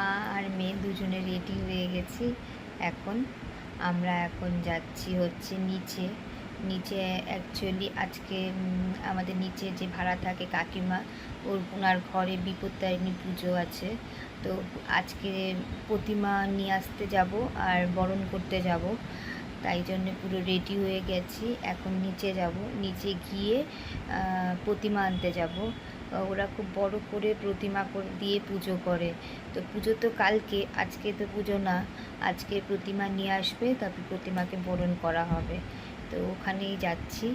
মা আর মেয়ে দুজনে রেডি হয়ে গেছি। এখন আমরা যাচ্ছি হচ্ছে নিচে। নিচে অ্যাকচুয়ালি আজকে আমাদের নিচে যে ভাড়া থাকে কাকিমা, ওনার ঘরে বিপত্তারিণী পুজো আছে। তো আজকে প্রতিমা নিয়ে আসতে যাব আর বরণ করতে যাব, তাই জন্য পুরো রেডি হয়ে গেছি। এখন নিচে যাব, নিচে গিয়ে প্রতিমা আনতে যাব। ওরা খুব বড় করে প্রতিমা দিয়ে পুজো করে। তো পুজো তো কালকে, আজকে তো পুজো না, আজকে প্রতিমা নিয়ে আসবে, তারপর প্রতিমাকে বরণ করা হবে। তো ওখানেই যাচ্ছি।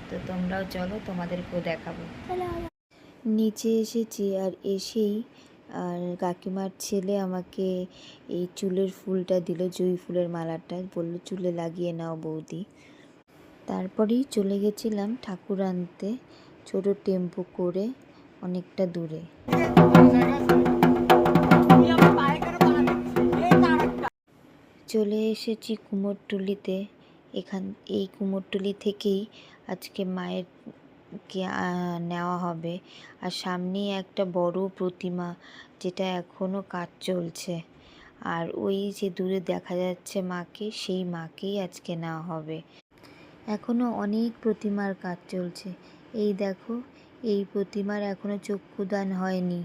তো তোমরাও চলো, তোমাদেরকেও দেখাবো। নিচে এসেছি, আর এসেই আর কাকিমার ছেলে আমাকে এই চুলের ফুলটা দিল, জুঁই ফুলের মালাটা, বলল চুলে লাগিয়ে নাও বৌদি। তারপরেই চলে গেছিলাম ঠাকুর আনতে, ছোটো টেম্পো করে অনেকটা দূরে। চলে এসেছি কুমোরটুলিতে। এই কুমোরটুলি থেকেই আজকে মায়েরকে নেওয়া হবে। আর সামনেই একটা বড় প্রতিমা, যেটা এখনও কাজ চলছে। আর ওই যে দূরে দেখা যাচ্ছে মাকে, সেই মাকেই আজকে নেওয়া হবে। এখনও অনেক প্রতিমার কাজ চলছে। এই দেখো, এই প্রতিমার এখনও চক্ষুদান হয়নি,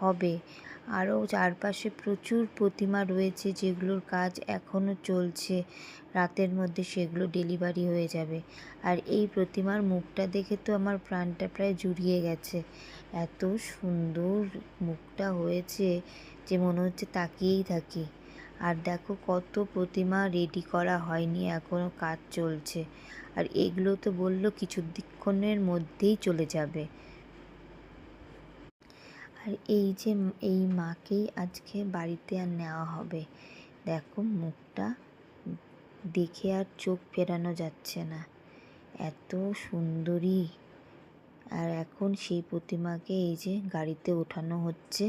হবে। আরও চারপাশে প্রচুর প্রতিমা রয়েছে, যেগুলোর কাজ এখনও চলছে। রাতের মধ্যে সেগুলো ডেলিভারি হয়ে যাবে। আর এই প্রতিমার মুখটা দেখে তো আমার প্রাণটা প্রায় জুড়িয়ে গেছে। এত সুন্দর মুখটা হয়েছে যে মনে হচ্ছে তাকিয়েই থাকি। আর দেখো, কত প্রতিমা রেডি করা হয়নি, এখনও কাজ চলছে। আর এগুলো তো বললো কিছুক্ষণের মধ্যেই চলে যাবে। আর এই মাকেই আজকে বাড়িতে আর নেওয়া হবে। দেখো, মুখটা দেখে আর চোখ ফেরানো যাচ্ছে না, এত সুন্দরী। আর এখন সেই প্রতিমাকে এই যে গাড়িতে ওঠানো হচ্ছে।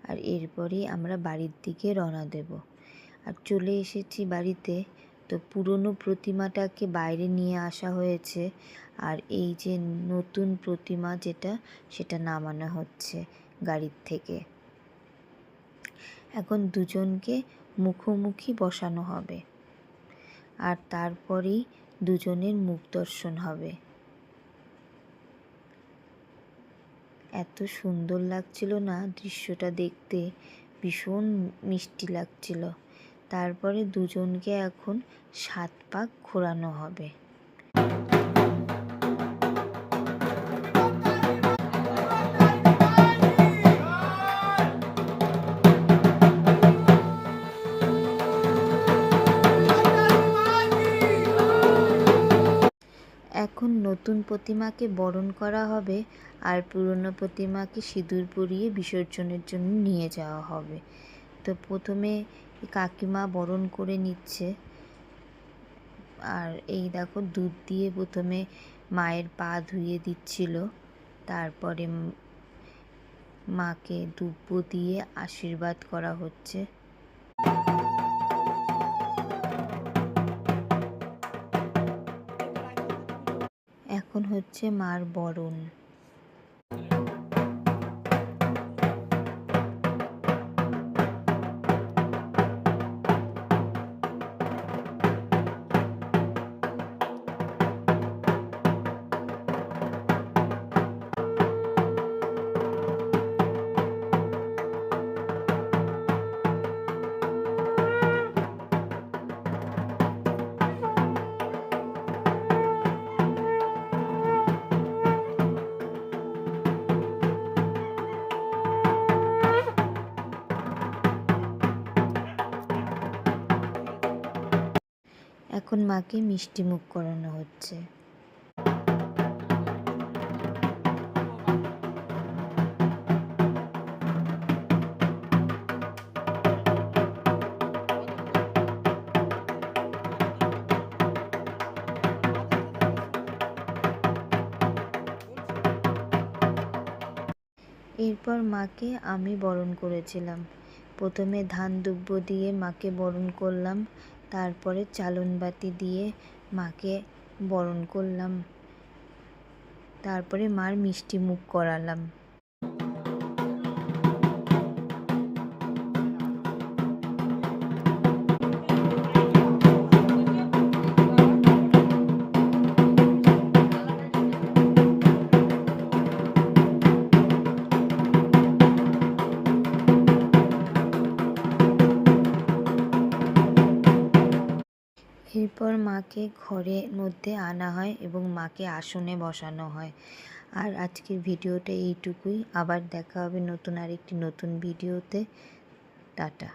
আর এরপরেই আমরা বাড়ির দিকে রওনা দেব। আর চলে এসেছি বাড়িতে। তো পুরনো প্রতিমাটাকে বাইরে নিয়ে আসা হয়েছে, আর এই যে নতুন প্রতিমা যেটা, সেটা নামানো হচ্ছে গাড়ির থেকে। এখন দুজনকে মুখোমুখি বসানো হবে, আর তারপরেই দুজনের মুখ দর্শন হবে। এত সুন্দর লাগছিল না দৃশ্যটা দেখতে, ভীষণ মিষ্টি লাগছিল। তারপরে দুজনকে এখন 7 পাক ঘোরানো হবে। এখন নতুন প্রতিমাকে বরণ করা হবে, আর পুরনো প্রতিমাকে সিঁদুর পরিয়ে বিসর্জনের জন্য নিয়ে যাওয়া হবে। তো প্রথমে কাকিমা বরণ করে নিচ্ছে। আর এই দেখো, দুধ দিয়ে প্রথমে মায়ের পা ধুইয়ে দিচ্ছিল, তারপরে মাকে দুব্ব দিয়ে আশীর্বাদ করা হচ্ছে। এখন হচ্ছে মার বরণ। এখন মাকে মিষ্টি মুখ করানো হচ্ছে। এরপর মাকে আমি বরণ করেছিলাম। প্রথমে ধান দুব্ব দিয়ে মাকে বরণ করলাম, তারপরে চালনবাতি দিয়ে মাকে বরণ করলাম, তারপরে মার মিষ্টি মুখ করালাম। এরপর মাকে ঘরের মধ্যে আনা হয় এবং মাকে আসনে বসানো হয়। আর আজকের ভিডিওটা এইটুকুই। আবার দেখা হবে নতুন আরেকটি নতুন ভিডিওতে। টাটা।